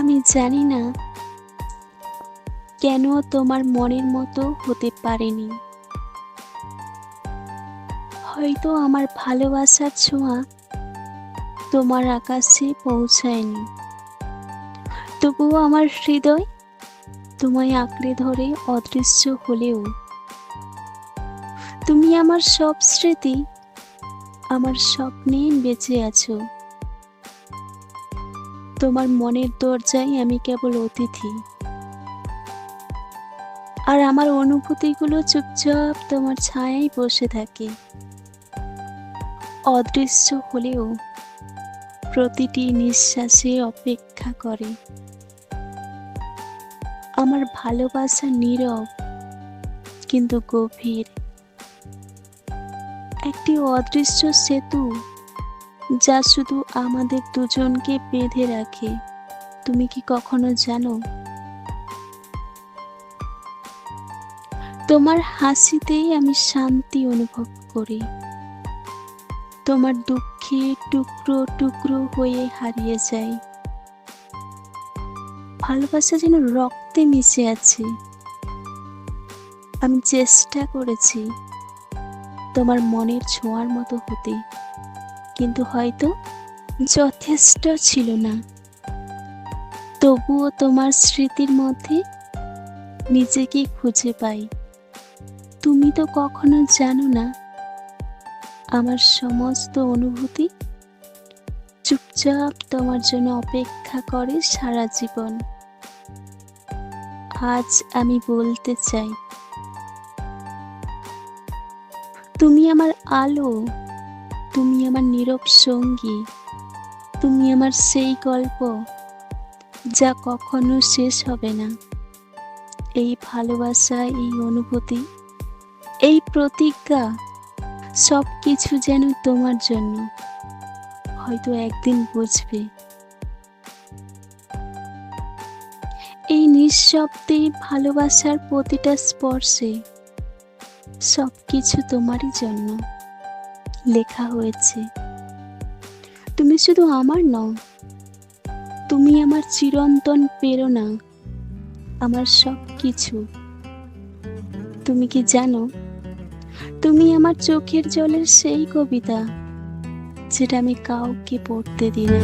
আমি জানি না কেন তোমার মনের মতো হতে পারেনি। হয়তো আমার ভালোবাসার ছোঁয়া তোমার আকাশে পৌঁছায়নি, তবুও আমার হৃদয় তোমায় আঁকড়ে ধরে অদৃশ্য হলেও তুমি আমার সব স্মৃতি, আমার স্বপ্নে বেঁচে আছো। তোমার মনের দরজায় আমি কেবল অতিথি, আর আমার অনুভূতিগুলো চুপচাপ তোমার ছায়ায় বসে থাকে, অদৃশ্য হলেও প্রতিটি নিঃশ্বাসে অপেক্ষা করে। আমার ভালোবাসা নীরব কিন্তু গভীর, একটি অদৃশ্য সেতু যা শুধু আমাদের দুজনকে বেঁধে রাখে। তুমি কি কখনো জানো, তোমার হাসিতেই আমি শান্তি অনুভব করি, তোমার দুঃখে টুকরো টুকরো হয়ে হারিয়ে যাই। ভালোবাসা যেন রক্তে মিশে আছে। আমি চেষ্টা করেছি তোমার মনের ছোঁয়ার মতো হতে, কিন্তু হয়তো যথেষ্ট ছিল না। তবুও তোমার স্মৃতির মধ্যে নিজেকে খুঁজে পাই। তুমি তো কখনো জানো না, আমার সমস্ত অনুভূতি চুপচাপ তোমার জন্য অপেক্ষা করে সারা জীবন। আজ আমি বলতে চাই, তুমি আমার আলো, তুমি আমার নীরব সঙ্গী, তুমি আমার সেই গল্প যা কখনো শেষ হবে না। এই ভালোবাসা, এই অনুভূতি, এই প্রতিজ্ঞা, সব কিছু যেন তোমার জন্য। হয়তো একদিন বুঝবে, এই নিঃশব্দে ভালোবাসার প্রতিটা স্পর্শে সবকিছু তোমারই জন্য লেখা হয়েছে। তুমি শুধু আমার নও, তুমি আমার চিরন্তন প্রেরণা, আমার সব কিছু। তুমি কি জানো, তুমি আমার চোখের জলের সেই কবিতা যেটা আমি কাউকে পড়তে দিই না।